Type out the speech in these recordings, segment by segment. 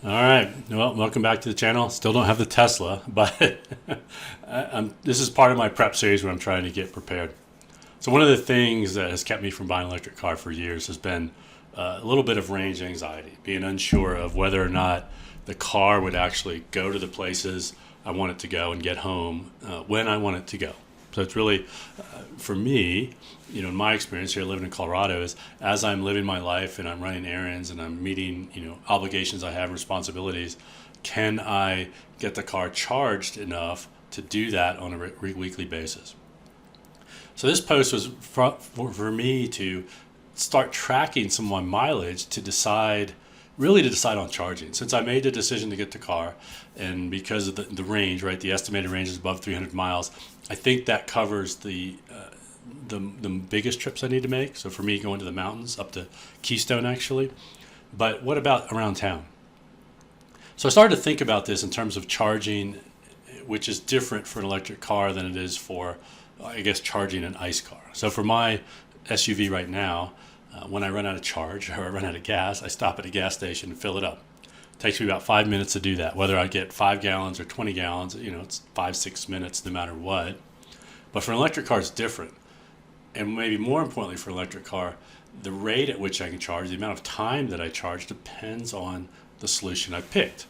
All right. Well, welcome back to the channel. Still don't have the Tesla, but this is part of my prep series where I'm trying to get prepared. So one of the things that has kept me from buying an electric car for years has been a little bit of range anxiety, being unsure of whether or not the car would actually go to the places I want it to go and get home when I want it to go. So it's really, for me, in my experience here living in Colorado, is as I'm living my life and I'm running errands and I'm meeting, obligations I have, responsibilities, can I get the car charged enough to do that on a weekly basis? So this post was for me to start tracking some of my mileage to decide on charging. Since I made the decision to get the car, and because of the range, right, the estimated range is above 300 miles, I think that covers the biggest trips I need to make. So for me, going to the mountains, up to Keystone actually. But what about around town? So I started to think about this in terms of charging, which is different for an electric car than it is for, I guess, charging an ICE car. So for my SUV right now, when I run out of charge or I run out of gas, I stop at a gas station and fill it up. It takes me about 5 minutes to do that. Whether I get 5 gallons or 20 gallons, it's 5-6 minutes no matter what. But for an electric car, it's different. And maybe more importantly for an electric car, the rate at which I can charge, the amount of time that I charge, depends on the solution I picked.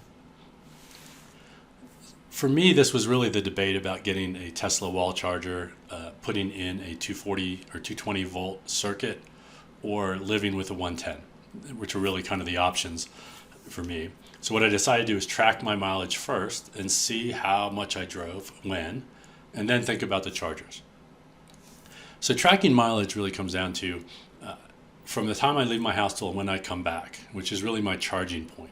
For me, this was really the debate about getting a Tesla wall charger, putting in a 240 or 220 volt circuit, or living with a 110, which are really kind of the options for me. So what I decided to do is track my mileage first and see how much I drove when, and then think about the chargers. So tracking mileage really comes down to from the time I leave my house till when I come back, which is really my charging point.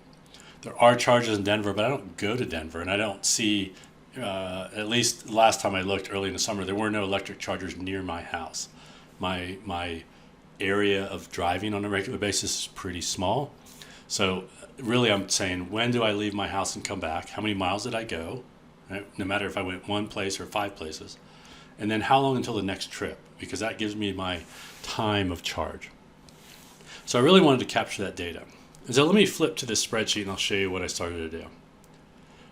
There are chargers in Denver, but I don't go to Denver, and I don't see, at least last time I looked early in the summer, there were no electric chargers near my house. My area of driving on a regular basis is pretty small. So really I'm saying, when do I leave my house and come back? How many miles did I go? Right? No matter if I went one place or 5 places. And then how long until the next trip? Because that gives me my time of charge. So I really wanted to capture that data. And so let me flip to this spreadsheet and I'll show you what I started to do.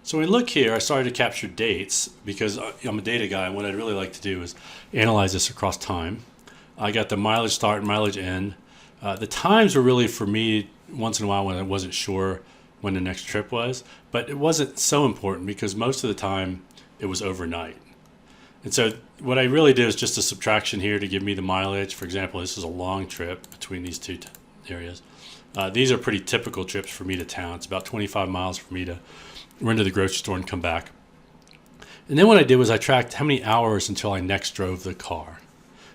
So when we look here, I started to capture dates because I'm a data guy, and what I'd really like to do is analyze this across time. I got the mileage start and mileage end. The times were really for me once in a while when I wasn't sure when the next trip was, but it wasn't so important because most of the time it was overnight. And so what I really did is just a subtraction here to give me the mileage. For example, this is a long trip between these two areas. These are pretty typical trips for me to town. It's about 25 miles for me to run to the grocery store and come back. And then what I did was I tracked how many hours until I next drove the car.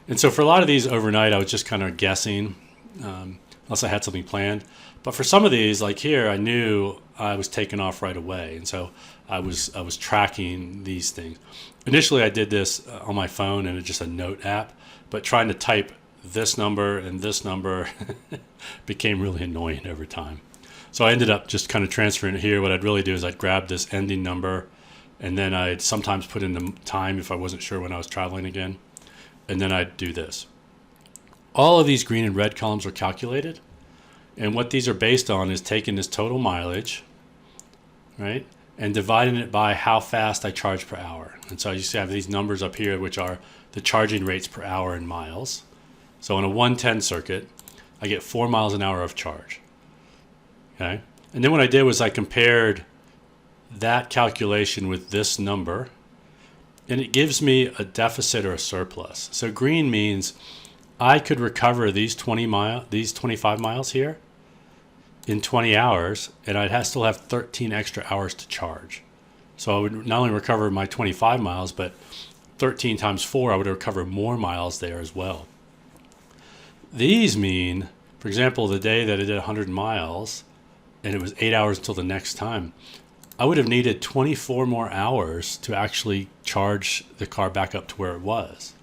And so for a lot of these overnight, I was just kind of guessing, unless I had something planned. But for some of these, like here, I knew I was taking off right away. And so I was tracking these things. Initially, I did this on my phone and it's just a note app, but trying to type this number and this number became really annoying over time. So I ended up just kind of transferring it here. What I'd really do is I'd grab this ending number, and then I'd sometimes put in the time if I wasn't sure when I was traveling again. And then I'd do this. All of these green and red columns are calculated. And what these are based on is taking this total mileage, right, and dividing it by how fast I charge per hour. And so you see I have these numbers up here, which are the charging rates per hour in miles. So on a 110 circuit, I get 4 miles an hour of charge. Okay. And then what I did was I compared that calculation with this number, and it gives me a deficit or a surplus. So green means I could recover these 25 miles here in 20 hours, and I'd still have 13 extra hours to charge. So I would not only recover my 25 miles, but 13 times 4, I would recover more miles there as well. These mean, for example, the day that I did 100 miles, and it was 8 hours until the next time, I would have needed 24 more hours to actually charge the car back up to where it was.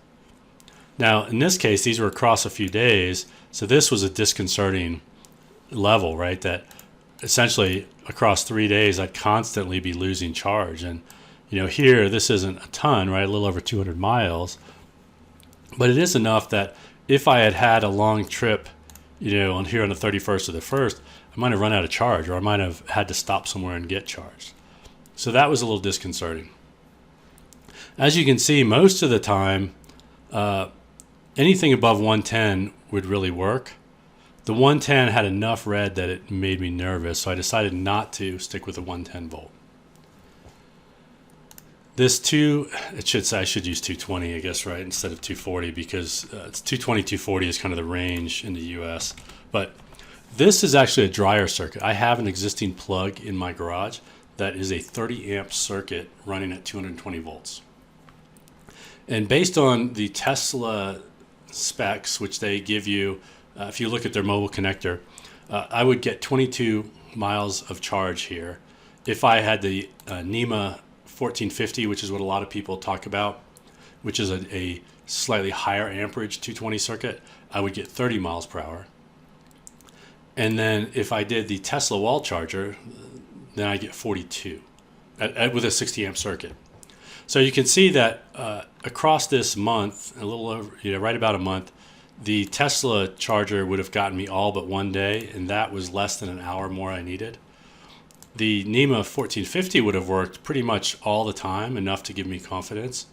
Now, in this case, these were across a few days, so this was a disconcerting level, right? That essentially across 3 days, I'd constantly be losing charge. And, here, this isn't a ton, right? A little over 200 miles, but it is enough that if I had had a long trip, on here on the 31st or the 1st, I might have run out of charge, or I might have had to stop somewhere and get charged. So that was a little disconcerting. As you can see, most of the time, anything above 110 would really work. The 110 had enough red that it made me nervous, so I decided not to stick with the 110 volt. It should say I should use 220, I guess, right, instead of 240, because it's 220, 240 is kind of the range in the US. But this is actually a dryer circuit. I have an existing plug in my garage that is a 30 amp circuit running at 220 volts. And based on the Tesla specs, which they give you, if you look at their mobile connector, I would get 22 miles of charge here. If I had the NEMA 1450, which is what a lot of people talk about, which is a slightly higher amperage 220 circuit, I would get 30 miles per hour. And then if I did the Tesla wall charger, then I get 42 with a 60 amp circuit. So you can see that across this month, a little over, right about a month, the Tesla charger would have gotten me all but one day, and that was less than an hour more I needed. The NEMA 1450 would have worked pretty much all the time, enough to give me confidence.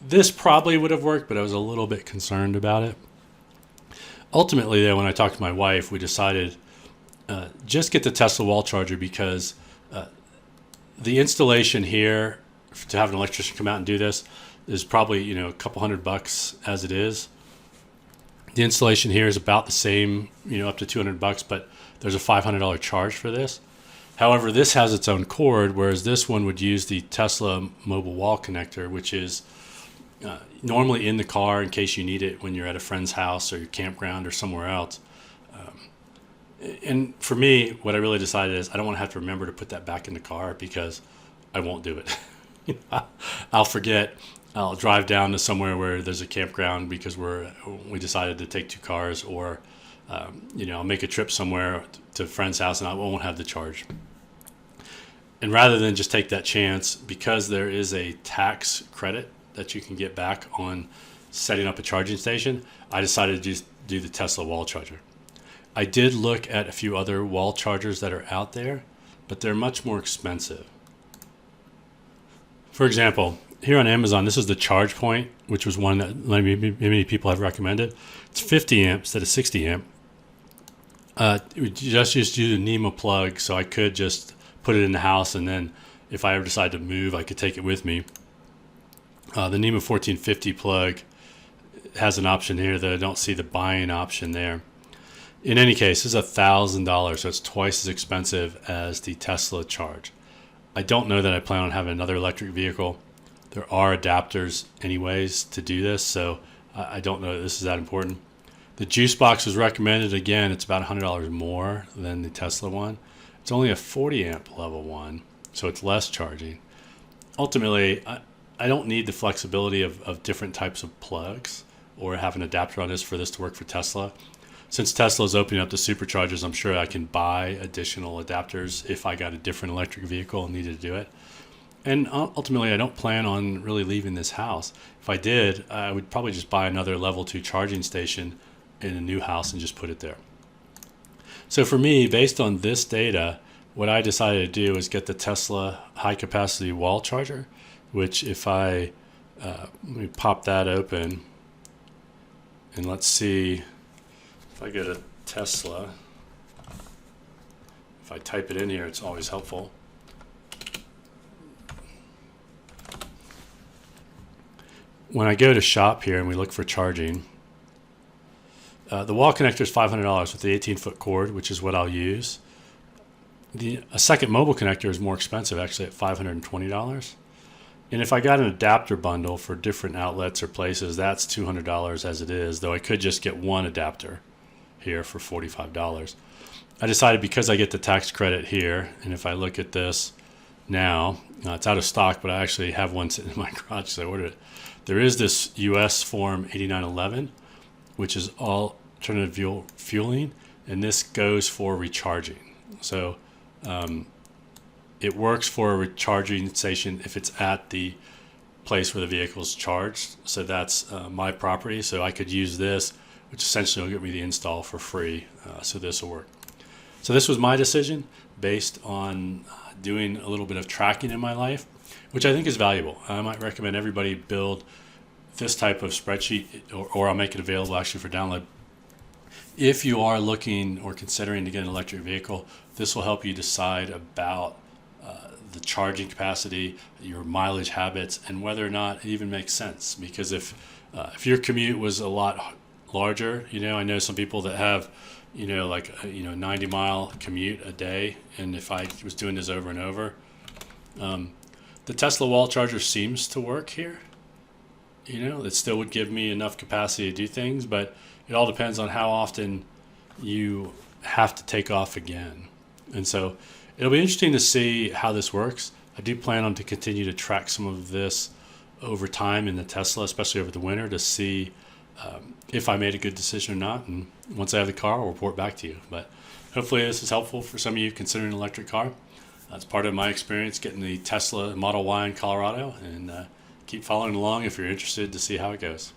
This probably would have worked, but I was a little bit concerned about it. Ultimately, though, when I talked to my wife, we decided just get the Tesla wall charger, because the installation here, to have an electrician come out and do this, is probably a couple $100 as it is. The installation here is about the same, up to $200, but there's a $500 charge for this. However, this has its own cord, whereas this one would use the Tesla mobile wall connector, which is normally in the car in case you need it when you're at a friend's house or your campground or somewhere else. And for me, what I really decided is I don't want to have to remember to put that back in the car, because I won't do it. I'll forget. I'll drive down to somewhere where there's a campground because we decided to take 2 cars, or I'll make a trip somewhere to a friend's house and I won't have the charge. And rather than just take that chance, because there is a tax credit that you can get back on setting up a charging station, I decided to just do the Tesla wall charger. I did look at a few other wall chargers that are out there, but they're much more expensive. For example, here on Amazon, this is the Charge Point, which was one that many people have recommended. It's 50 amp instead of 60 amp. We just used to do the NEMA plug, so I could just put it in the house, and then if I ever decide to move, I could take it with me. The NEMA 1450 plug has an option here that I don't see the buying option there. In any case, this is $1,000, so it's twice as expensive as the Tesla Charge. I don't know that I plan on having another electric vehicle. There are adapters anyways to do this, so I don't know that this is that important. The juice box was recommended. Again, it's about $100 more than the Tesla one. It's only a 40 amp level one, so it's less charging. Ultimately, I don't need the flexibility of different types of plugs or have an adapter on this for this to work for Tesla. Since Tesla is opening up the superchargers, I'm sure I can buy additional adapters if I got a different electric vehicle and needed to do it. And ultimately, I don't plan on really leaving this house. If I did, I would probably just buy another level 2 charging station in a new house and just put it there. So for me, based on this data, what I decided to do is get the Tesla high capacity wall charger, which if I, let me pop that open, and let's see if I go to Tesla. If I type it in here, it's always helpful. When I go to shop here and we look for charging, the wall connector is $500 with the 18-foot cord, which is what I'll use. A second mobile connector is more expensive, actually at $520. And if I got an adapter bundle for different outlets or places, that's $200 as it is, though I could just get one adapter here for $45. I decided because I get the tax credit here, and if I look at this now, it's out of stock, but I actually have one sitting in my garage, so I ordered it. There is this US Form 8911, which is alternative fueling, and this goes for recharging. So it works for a recharging station if it's at the place where the vehicle's charged. So that's my property. So I could use this, which essentially will get me the install for free. So this will work. So this was my decision based on doing a little bit of tracking in my life, which I think is valuable. I might recommend everybody build this type of spreadsheet, or I'll make it available actually for download. If you are looking or considering to get an electric vehicle, this will help you decide about the charging capacity, your mileage habits, and whether or not it even makes sense. Because if your commute was a lot larger, I know some people that have, like 90-mile commute a day, and if I was doing this over and over, the Tesla wall charger seems to work here. It still would give me enough capacity to do things, but it all depends on how often you have to take off again. And so it'll be interesting to see how this works. I do plan on to continue to track some of this over time in the Tesla, especially over the winter, to see if I made a good decision or not. And once I have the car, I'll report back to you. But hopefully this is helpful for some of you considering an electric car. That's part of my experience getting the Tesla Model Y in Colorado, and keep following along if you're interested to see how it goes.